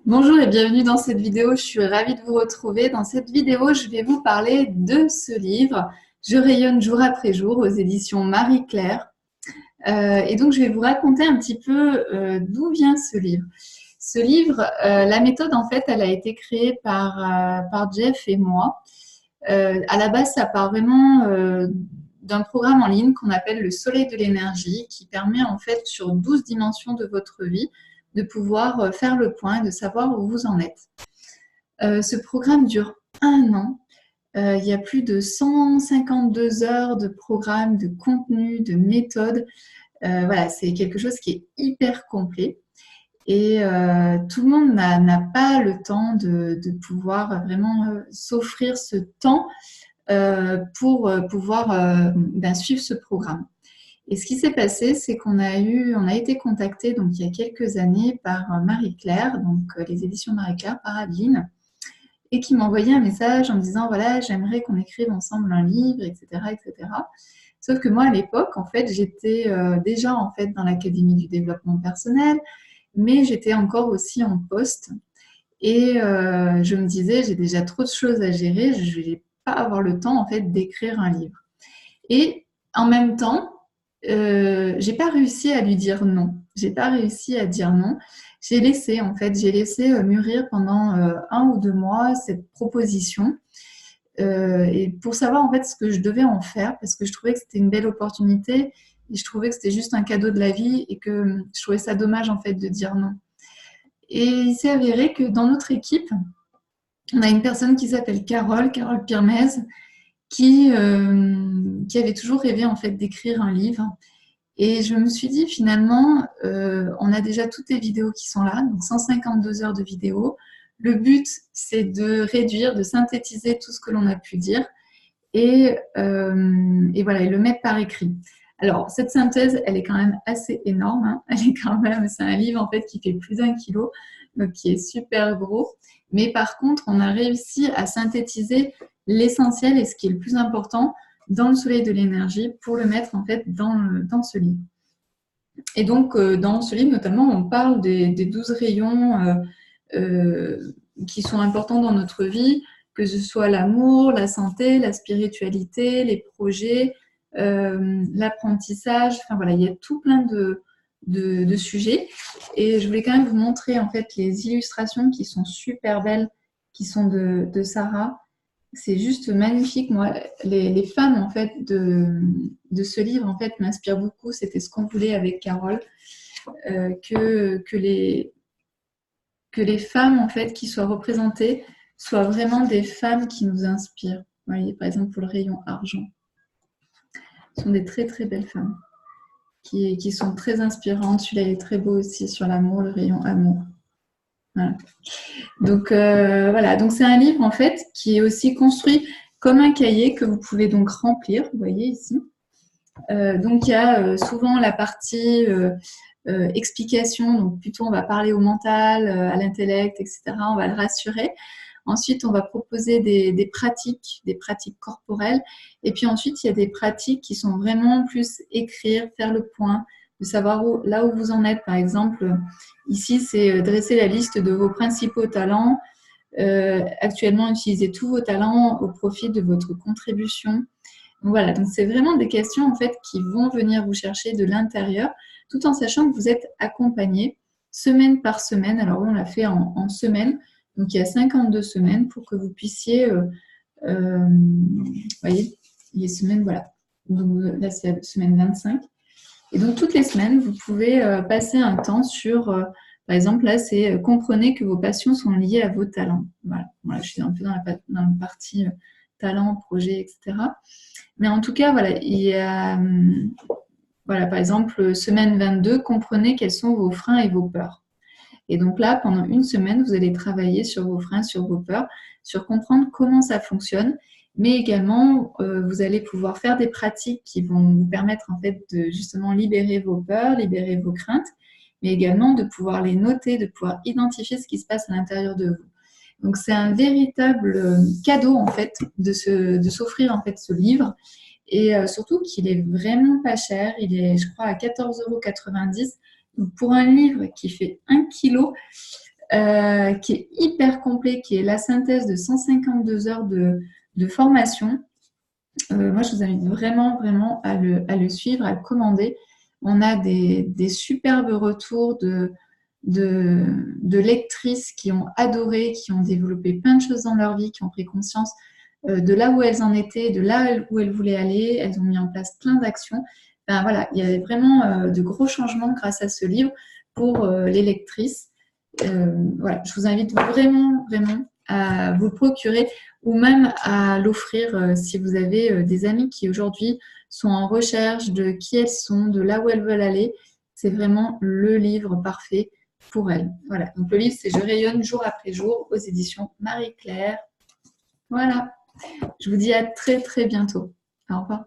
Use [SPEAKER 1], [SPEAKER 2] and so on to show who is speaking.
[SPEAKER 1] Bonjour et bienvenue dans cette vidéo. Je suis ravie de vous retrouver. Dans cette vidéo, je vais vous parler de ce livre « Je rayonne jour après jour » aux éditions Marie-Claire. Et donc, je vais vous raconter un petit peu d'où vient ce livre. Ce livre, la méthode, en fait, elle a été créée par Jeff et moi. À la base, ça part vraiment d'un programme en ligne qu'on appelle le Soleil de l'énergie, qui permet, en fait, sur 12 dimensions de votre vie, de pouvoir faire le point et de savoir où vous en êtes. Ce programme dure 1 an. Il y a plus de 152 heures de programme, de contenu, de méthode. Voilà, c'est quelque chose qui est hyper complet. Et tout le monde n'a pas le temps de pouvoir vraiment s'offrir ce temps pour pouvoir suivre ce programme. Et ce qui s'est passé, c'est qu'on a été contacté donc il y a quelques années par Marie-Claire, donc les éditions Marie-Claire, par Adeline, et qui m'a envoyé un message en me disant voilà, j'aimerais qu'on écrive ensemble un livre, etc., etc. Sauf que moi, à l'époque, en fait, j'étais déjà en fait dans l'Académie du développement personnel, mais j'étais encore aussi en poste. Et je me disais, j'ai déjà trop de choses à gérer, je ne vais pas avoir le temps en fait d'écrire un livre. Et en même temps, j'ai pas réussi à lui dire non. J'ai pas réussi à dire non. J'ai laissé mûrir pendant 1 ou 2 mois cette proposition et pour savoir en fait ce que je devais en faire parce que je trouvais que c'était une belle opportunité et je trouvais que c'était juste un cadeau de la vie et que je trouvais ça dommage en fait de dire non. Et il s'est avéré que dans notre équipe, on a une personne qui s'appelle Carole Pirmez, qui avait toujours rêvé en fait d'écrire un livre. Et je me suis dit finalement, on a déjà toutes les vidéos qui sont là, donc 152 heures de vidéos. Le but, c'est de réduire, de synthétiser tout ce que l'on a pu dire et voilà, et le mettre par écrit. Alors, cette synthèse, elle est quand même assez énorme. Hein. C'est un livre en fait qui fait plus d'1 kilo, donc qui est super gros. Mais par contre, on a réussi à synthétiser l'essentiel et ce qui est le plus important dans le Soleil de l'énergie pour le mettre en fait dans ce livre. Et donc, dans ce livre, notamment, on parle des 12 rayons qui sont importants dans notre vie, que ce soit l'amour, la santé, la spiritualité, les projets, l'apprentissage. Enfin voilà, il y a tout plein de sujets. Et je voulais quand même vous montrer en fait les illustrations qui sont super belles, qui sont de Sarah. C'est juste magnifique. Moi, les femmes en fait de ce livre en fait m'inspirent beaucoup. C'était ce qu'on voulait avec Carole, que les femmes en fait qui soient représentées soient vraiment des femmes qui nous inspirent. Vous voyez, par exemple pour le rayon argent, ce sont des très très belles femmes qui sont très inspirantes. Celui-là est très beau aussi sur l'amour, le rayon amour. Voilà. Donc voilà, donc c'est un livre en fait qui est aussi construit comme un cahier que vous pouvez donc remplir, vous voyez ici. Donc il y a souvent la partie explication, donc plutôt on va parler au mental, à l'intellect, etc. On va le rassurer. Ensuite, on va proposer des pratiques corporelles. Et puis ensuite, il y a des pratiques qui sont vraiment plus écrire, faire le point, de savoir là où vous en êtes. Par exemple, ici, c'est dresser la liste de vos principaux talents. Actuellement, utilisez tous vos talents au profit de votre contribution. Voilà, donc c'est vraiment des questions en fait qui vont venir vous chercher de l'intérieur, tout en sachant que vous êtes accompagné semaine par semaine. Alors oui, on l'a fait en semaine, donc il y a 52 semaines pour que vous puissiez, voyez, les semaines, voilà. Donc, là, c'est la semaine 25. Et donc, toutes les semaines, vous pouvez passer un temps sur, par exemple, là, c'est comprenez que vos passions sont liées à vos talents. Voilà, je suis un peu dans la partie talent, projet, etc. Mais en tout cas, voilà, il y a, voilà, par exemple, semaine 22, comprenez quels sont vos freins et vos peurs. Et donc là, pendant une semaine, vous allez travailler sur vos freins, sur vos peurs, sur comprendre comment ça fonctionne, mais également, vous allez pouvoir faire des pratiques qui vont vous permettre en fait de justement libérer vos peurs, libérer vos craintes, mais également de pouvoir les noter, de pouvoir identifier ce qui se passe à l'intérieur de vous. Donc c'est un véritable cadeau en fait de s'offrir en fait ce livre et surtout qu'il est vraiment pas cher. Il est, je crois, à 14,90 €. Donc pour un livre qui fait 1 kilo, qui est hyper complet, qui est la synthèse de 152 heures de formation. Moi, je vous invite vraiment, vraiment à le suivre, à le commander. On a des superbes retours de lectrices qui ont adoré, qui ont développé plein de choses dans leur vie, qui ont pris conscience de là où elles en étaient, de là où elles voulaient aller. Elles ont mis en place plein d'actions. Enfin, voilà, il y a vraiment de gros changements grâce à ce livre pour les lectrices. Voilà, je vous invite vraiment, vraiment à vous le procurer ou même à l'offrir si vous avez des amis qui aujourd'hui sont en recherche de qui elles sont, de là où elles veulent aller. C'est vraiment le livre parfait pour elles. Voilà, donc le livre c'est Je rayonne jour après jour aux éditions Marie-Claire. Voilà, je vous dis à très très bientôt. Au revoir.